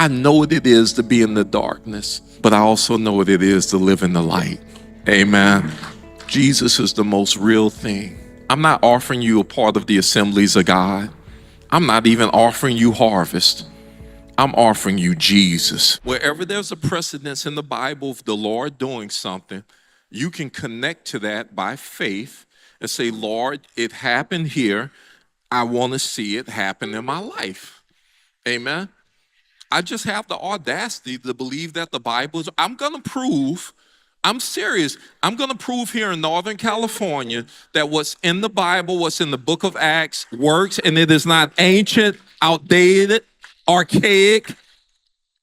I know what it is to be in the darkness, but I also know what it is to live in the light. Amen. Jesus is the most real thing. I'm not offering you a part of the assemblies of God. I'm not even offering you harvest. I'm offering you Jesus. Wherever there's a precedence in the Bible of the Lord doing something, you can connect to that by faith and say, Lord, it happened here. I want to see it happen in my life. Amen. I just have the audacity to believe that the Bible is, I'm serious. I'm going to prove here in Northern California that what's in the Bible, what's in the book of Acts works, and it is not ancient, outdated, archaic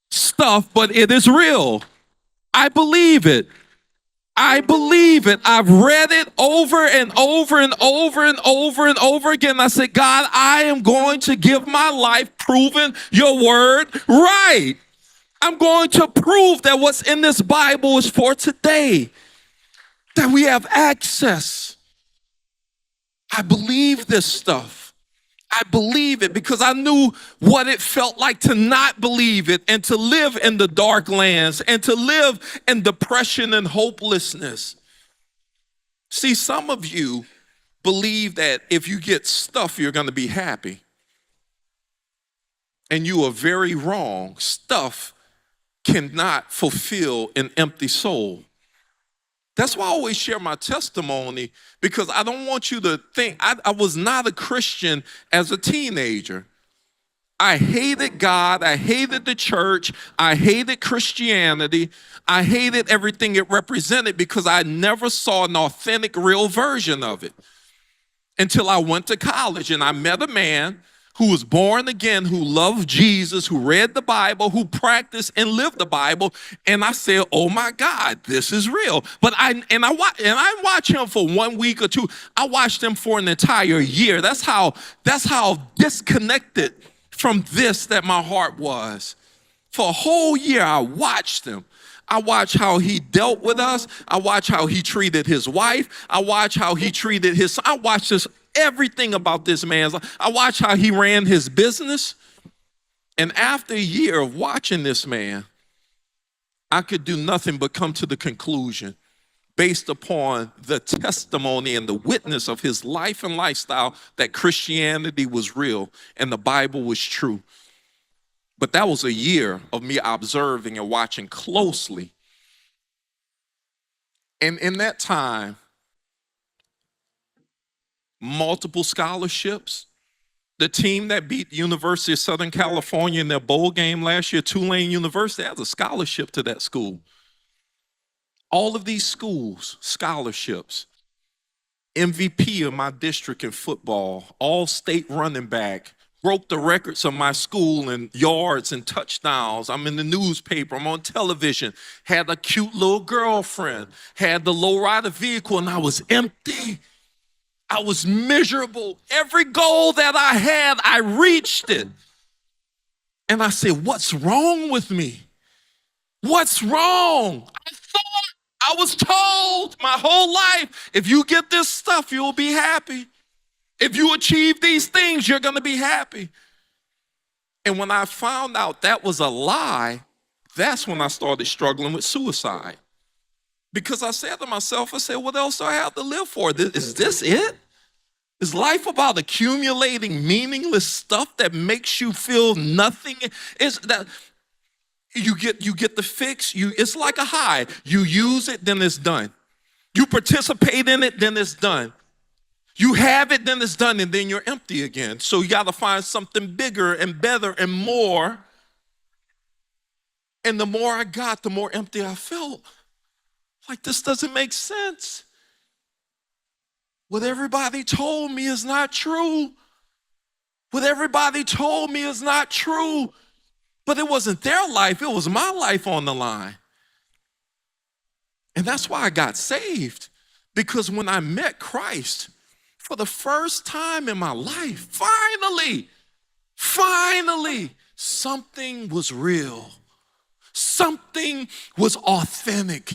stuff, but it is real. I believe it. I believe it. I've read it over and over and over and over and over again. I said, God, I am going to give my life proving your word right. I'm going to prove that what's in this Bible is for today, that we have access. I believe this stuff. I believe it because I knew what it felt like to not believe it and to live in the dark lands and to live in depression and hopelessness. See, some of you believe that if you get stuff, you're going to be happy. And you are very wrong. Stuff cannot fulfill an empty soul. That's why I always share my testimony, because I don't want you to think I was not a Christian as a teenager. I hated God. I hated the church. I hated Christianity. I hated everything it represented because I never saw an authentic, real version of it until I went to college and I met a man who was born again, who loved Jesus, who read the Bible, who practiced and lived the Bible. And I said, oh my God, this is real. But I watch him for 1 week or two. I watched him for an entire year. That's how disconnected from this that my heart was. For a whole year, I watched him. I watched how he dealt with us. I watched how he treated his wife. I watched how he treated his son. I watched everything about this man's life. I watched how he ran his business. And after a year of watching this man, I could do nothing but come to the conclusion, based upon the testimony and the witness of his life and lifestyle, that Christianity was real and the Bible was true. But that was a year of me observing and watching closely. And in that time, multiple scholarships. The team that beat the University of Southern California in their bowl game last year, Tulane University, has a scholarship to that school. All of these schools, scholarships. MVP of my district in football, all-state running back, broke the records of my school in yards and touchdowns. I'm in the newspaper, I'm on television, had a cute little girlfriend, had the lowrider vehicle, and I was empty. I was miserable. Every goal that I had, I reached it. And I said, what's wrong with me? What's wrong? I was told my whole life, if you get this stuff, you'll be happy. If you achieve these things, you're going to be happy. And when I found out that was a lie, that's when I started struggling with suicide. Because I said to myself, what else do I have to live for? Is this it? Is life about accumulating meaningless stuff that makes you feel nothing? Is that you get the fix? It's like a high. You use it, then it's done. You participate in it, then it's done. You have it, then it's done, and then you're empty again. So you got to find something bigger and better and more. And the more I got, the more empty I felt. Like, this doesn't make sense. What everybody told me is not true. What everybody told me is not true. But it wasn't their life, it was my life on the line. And that's why I got saved. Because when I met Christ, for the first time in my life, finally, something was real. Something was authentic.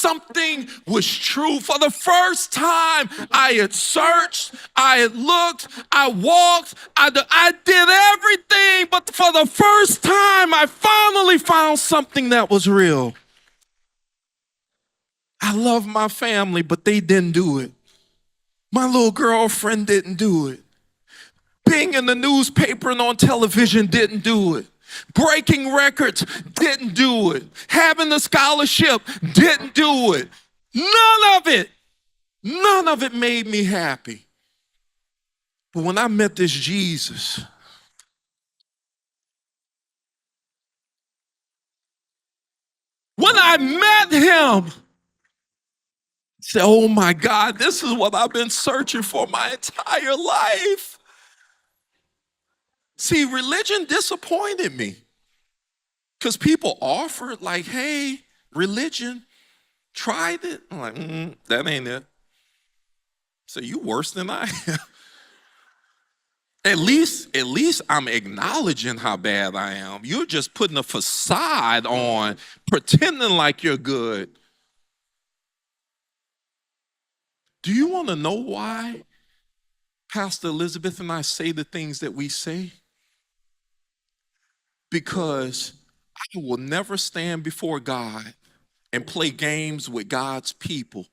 something was true. For the first time, I had searched, I had looked, I walked, I did everything, but for the first time, I finally found something that was real. I love my family, but they didn't do it. My little girlfriend didn't do it. Being in the newspaper and on television didn't do it. Breaking records didn't do it. Having the scholarship didn't do it. None of it made me happy. But when I met this Jesus, when I met him, I said, oh my God, this is what I've been searching for my entire life. See, religion disappointed me because people offered like, hey, religion, tried it. I'm like, that ain't it. So you worse than I am. At least I'm acknowledging how bad I am. You're just putting a facade on, pretending like you're good. Do you want to know why Pastor Elizabeth and I say the things that we say? Because I will never stand before God and play games with God's people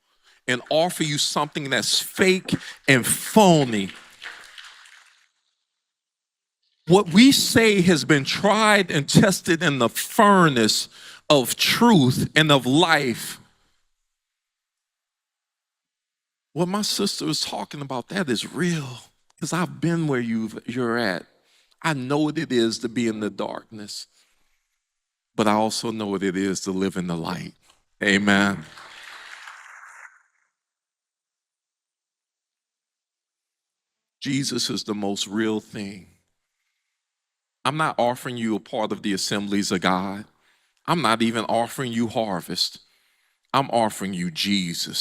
and offer you something that's fake and phony. What we say has been tried and tested in the furnace of truth and of life. What my sister is talking about, that is real. Because I've been where you're at. I know what it is to be in the darkness. But I also know what it is to live in the light. Amen. Jesus is the most real thing. I'm not offering you a part of the assemblies of God. I'm not even offering you harvest. I'm offering you Jesus.